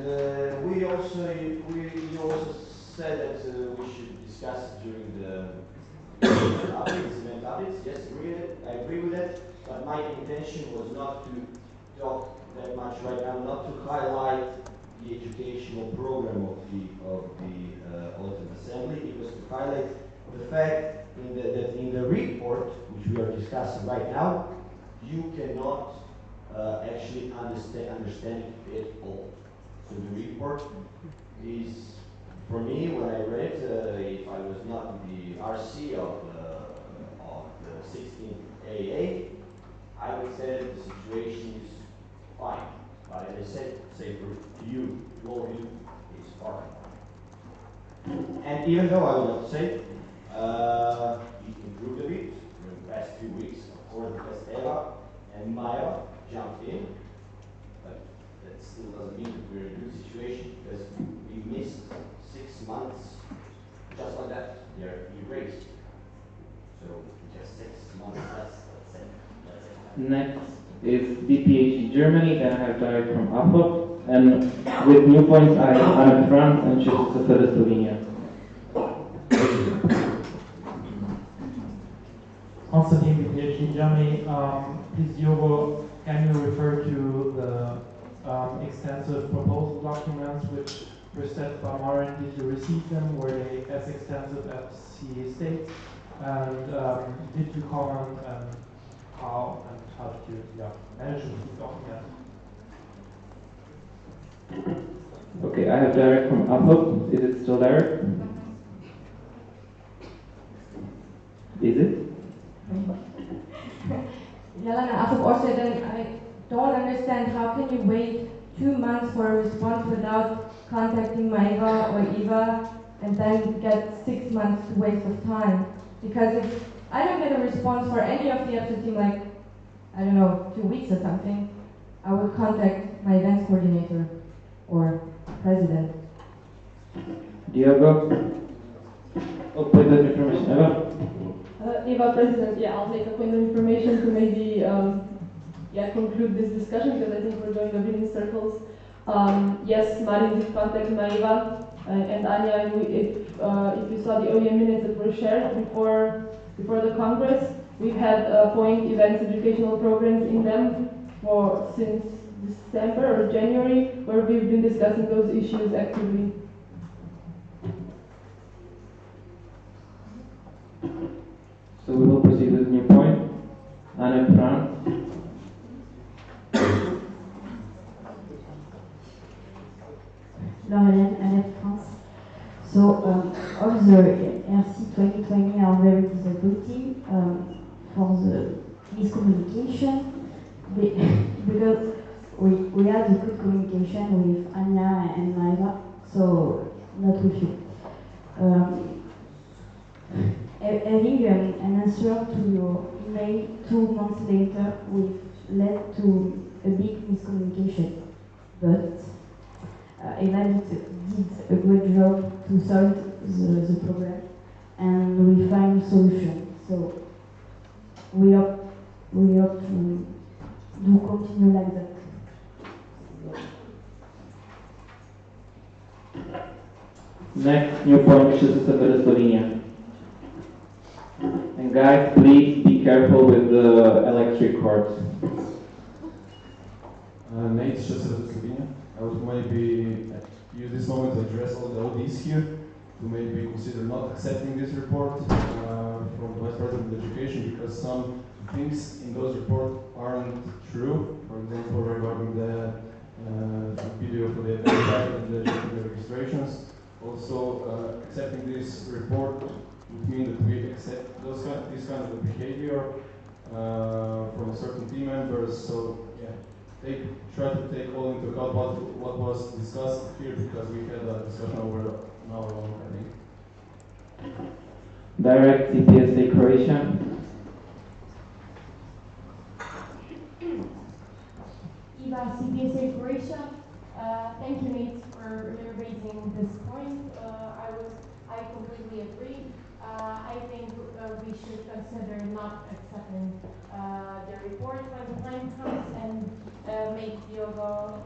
you also said that we should discuss it during the event updates. Yes, I agree with that. But my intention was not to talk that much right now, not to highlight the educational program of the Autumn Assembly. It was to highlight the fact that in the report, which we are discussing right now, you cannot actually understand it at all. So the report is, for me, when I read it, if I was not in the RC of the 16th AA, I would say that the situation is fine. But as I said, say to you, to all of you, it's far from fine. And even though I would have to say, it improved a bit during the past 2 weeks. Of course, because Eva and Maya jumped in, but that still doesn't mean that we're in a good situation because we missed 6 months just like that. They're erased. So just 6 months less, let's say. Next is BPHE Germany, then I have direct from AFO, and with new points I have Anna France and Sofia Slovenia. Constantine, BPHE Germany. Please, Diogo, can you refer to the extensive proposal documents which were sent by Marin? Did you receive them? Were they as extensive as CA states? And did you comment and how did you manage to document? Okay, I have direct from AFO. Is it still there? Is it? Jelena, as of also then I don't understand how can you wait 2 months for a response without contacting Maiva or Eva and then get 6 months waste of time. Because if I don't get a response for any of the EPSA team, like, I don't know, 2 weeks or something, I would contact my events coordinator or president. Diogo? Oh, point of information, Eva? Eva, President, I'll make a point of information to maybe conclude this discussion because I think we're going a bit in circles. Yes, Marin did contact Maeva and Anya, and if you saw the OEM minutes that were shared before the Congress, we've had point events educational programs in them since December or January, where we've been discussing those issues actively. So we will proceed with a new point. Anna France. Laurelène, Alep France. So all the RC 2020 are very disappointing for the miscommunication because we had a good communication with Anya and Maeva, so not with you. Having an answer to your email 2 months later led to a big miscommunication. But event did a great job to solve the problem, and we find solution. So we hope to do continue like that. Next new point, Slovenia. And guys, please be careful with the electric cords. Nate, Slovenia. I would maybe use this moment to address all the ODs here to maybe consider not accepting this report from the Vice President of Education, because some things in those reports aren't true. For example, regarding the video for the event and the registrations. Also, accepting this report would mean that we accept this kind of behavior from a certain team members. So yeah, try to take all into account what was discussed here, because we had a discussion over an hour long, I think. Direct EPSA Croatia. Eva, CPSA Croatia. Thank you, Nate, for raising this point. I completely agree. I think we should consider not accepting the report when the time comes, and make Diogo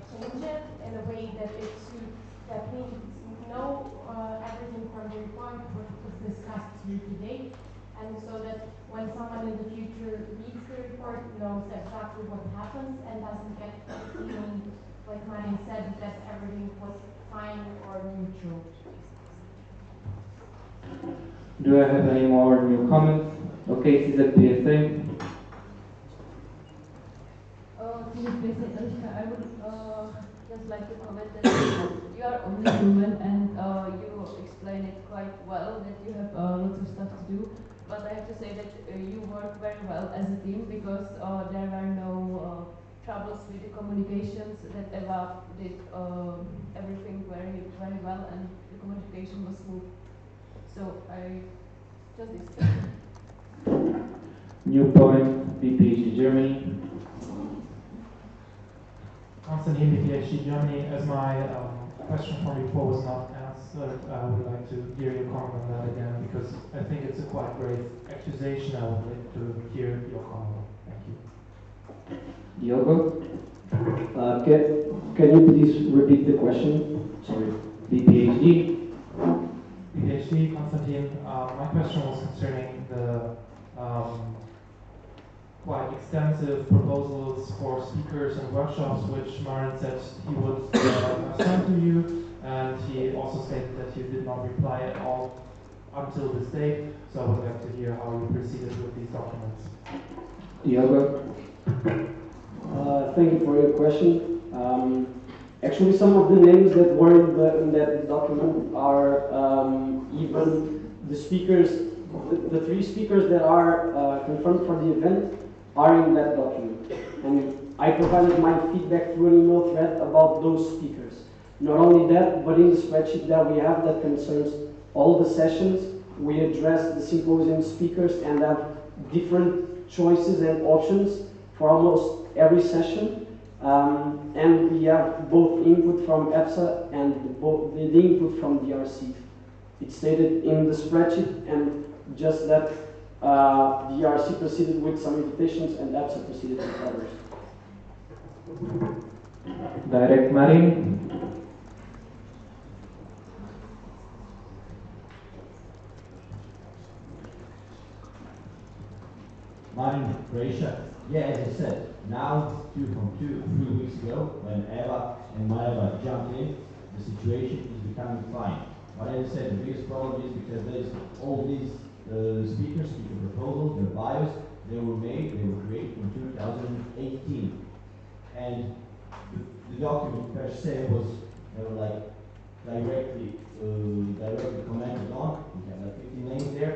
change it in a way that it suits, that we know everything from the report, what was discussed here today, and so that when someone in the future reads the report, knows exactly what happens and doesn't get the feeling, like Marin said, that everything was fine or neutral. Do I have any more new comments? Okay, CZPSA. I would just like to comment that you are only human, and you explain it quite well, that you have lots of stuff to do. But I have to say that you work very well as a team, because there were no troubles with the communications, that Eva did everything very, very well, and the communication was smooth. So I just this. New point, BPHD Germany. Constantine, BPHD Germany. As my question from before was not answered, I would like to hear your comment on that again, because I think it's a quite great accusation. I would like to hear your comment. Thank you. Diogo? Can you please repeat the question? Sorry. BPHD? PhD, Constantine. My question was concerning the quite extensive proposals for speakers and workshops, which Marin said he would send to you, and he also stated that you did not reply at all until this date. So I would like to hear how you proceeded with these documents. Diogo? Thank you for your question. Actually, some of the names that were in that document are even the speakers, the 3 speakers that are confirmed for the event are in that document. And I provided my feedback through an email thread about those speakers. Not only that, but in the spreadsheet that we have that concerns all the sessions, we address the symposium speakers and have different choices and options for almost every session. And we have both input from EPSA and the input from the RC. It's stated in the spreadsheet, and just that the RC proceeded with some invitations and EPSA proceeded with others. Direct Marin? Marin, Croatia. Yeah, as I said, now from 3 weeks ago, when Eva and Maeva jumped in, the situation is becoming fine. But as I said, the biggest problem is because there's all these speaker proposals, their bios, they were created in 2018. And the document per se was like directly commented on. We had like 50 names there.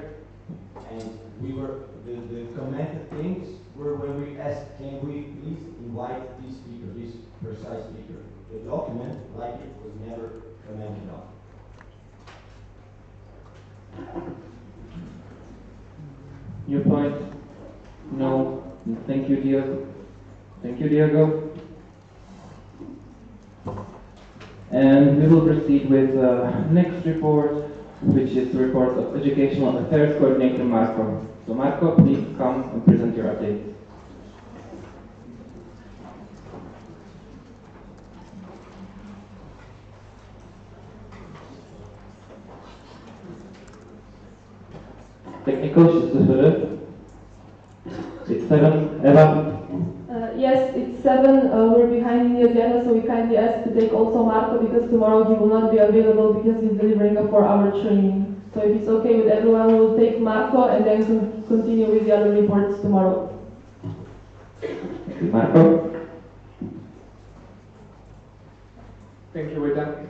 And we were, the commented things were when we asked, can we please invite this speaker, this precise speaker. The document, like it, was never commented on. Your point? No. Thank you, Diego. Thank you, Diego. And we will proceed with the next report, which is the report of Educational Affairs Coordinator Marco. So Marco, please come and present your update. Technical, it's 7, Eva. Yes, it's 7. We're behind in the agenda, so we kindly ask to take also Marco because tomorrow he will not be available because he's delivering a 4-hour training. So if it's okay with everyone, we'll take Marco and then continue with the other reports tomorrow. Marco. Thank you, Rita.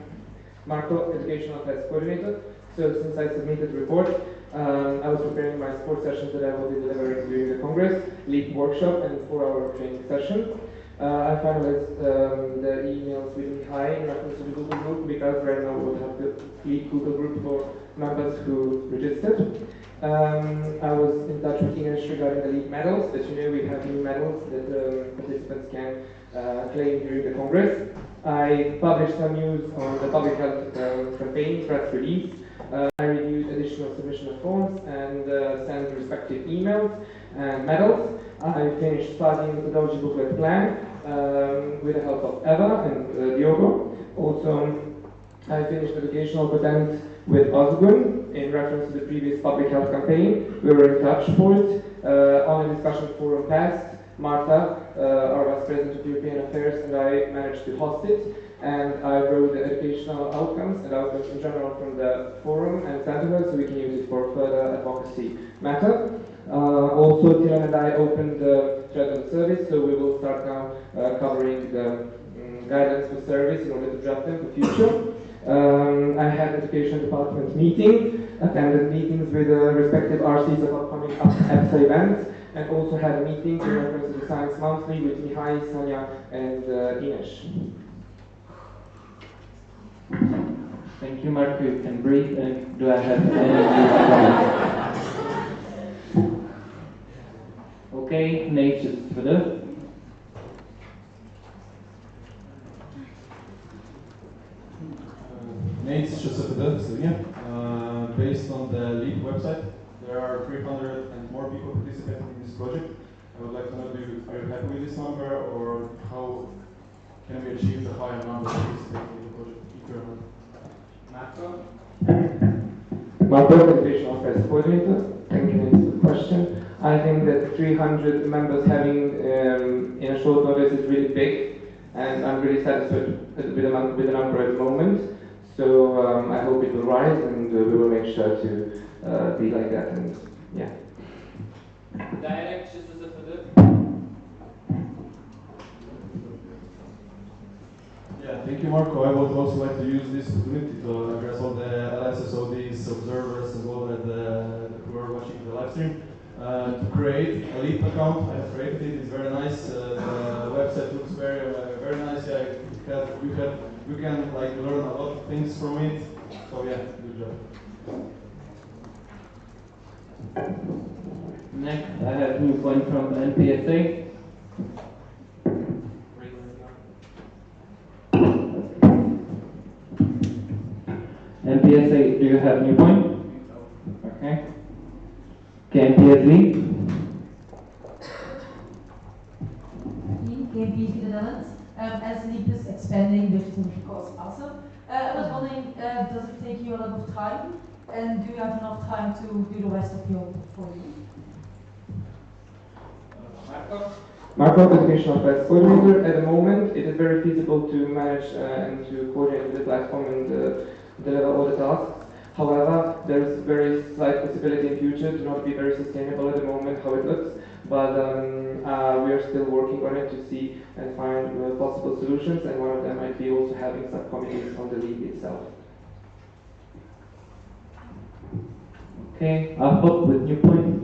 Marco, Educational Affairs Coordinator. So since I submitted the report, I was preparing my support sessions that I will be delivering during the Congress, LEAP workshop and 4-hour training session. I finalized the emails with Mihai in reference to the Google group because right now we will have the LEAP Google group for members who registered. I was in touch with Ines regarding the LEAP medals. As you know, we have new medals that participants can claim during the Congress. I published some news on the public health campaign press release. I reviewed additional submission of forms and sent respective emails and medals. I finished starting the methodology booklet plan with the help of Eva and Diogo. Also, I finished educational content with Osgun in reference to the previous public health campaign. We were in touch for it. On a discussion forum passed, Marta, our Vice President of European Affairs, and I managed to host it. And I wrote the educational outcomes and outcomes in general from the forum and sent to her so we can use it for further advocacy matter. Also, Tiran and I opened the thread on the service, so we will start now covering the guidance for service in order to draft them for future. I had an education department meeting, attended meetings with the respective RCs of upcoming EPSA events, and also had a meeting in reference to the Science Monthly with Mihai, Sonia, and Ines. Thank you, Marco. You can breathe. And do I have any comments? Okay, Nate, just for this. Nate Sofia, Slovenia. Based on the LEAP website, there are 300 and more people participating in this project. I would like to know, are you happy with this number, or how can we achieve the higher number participating in the project? Marco, Educational Affairs Coordinator. Thank you for the question. I think that 300 members having in a short notice is really big, and I'm really satisfied with the number at the moment. So I hope it will rise, and we will make sure to be like that. And yeah. Direct, just as a Yeah, thank you, Marco. I would also like to use this opportunity to address all the LSSODs, observers, and all that who are watching the live stream. To create a LEAP account, I have created it. It's very nice. The website looks very nice. Yeah, you can like learn a lot of things from it. So yeah, good job. Next, I have a new point from NPSA. NPSA, do you have new point? Okay. KNPSV? KNPSV the Netherlands. As LEAP is expanding, which is of course awesome. I was wondering, does it take you a lot of time? And do you have enough time to do the rest of your portfolio? Marco, Educational Affairs Coordinator. At the moment, it is very feasible to manage and to coordinate with the platform and deliver all the tasks. However, there is very slight possibility in future to not be very sustainable at the moment how it looks, but we are still working on it to see and find possible solutions, and one of them might be also having subcommittees on the league itself. Okay, Ahop with new point.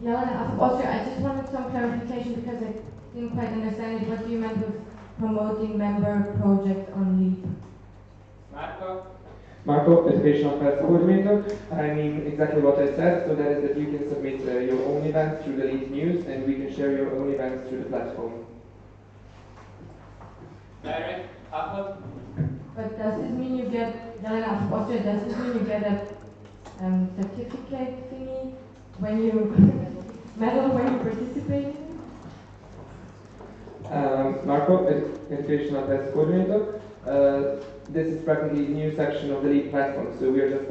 Jelena, also, I just wanted some clarification because I didn't quite understand it. What do you meant with promoting member projects on LEAP? Marco, Educational Affairs Coordinator. I mean exactly what I said, so that is that you can submit your own events through the LEAP News, and we can share your own events through the platform. Direct, Ahop. But does this mean you get, Jelena of Austria, does this mean you get a certificate thingy when you medal when you participate? Marco, Educational Affairs Coordinator. This is practically a new section of the LEAD platform, so we are just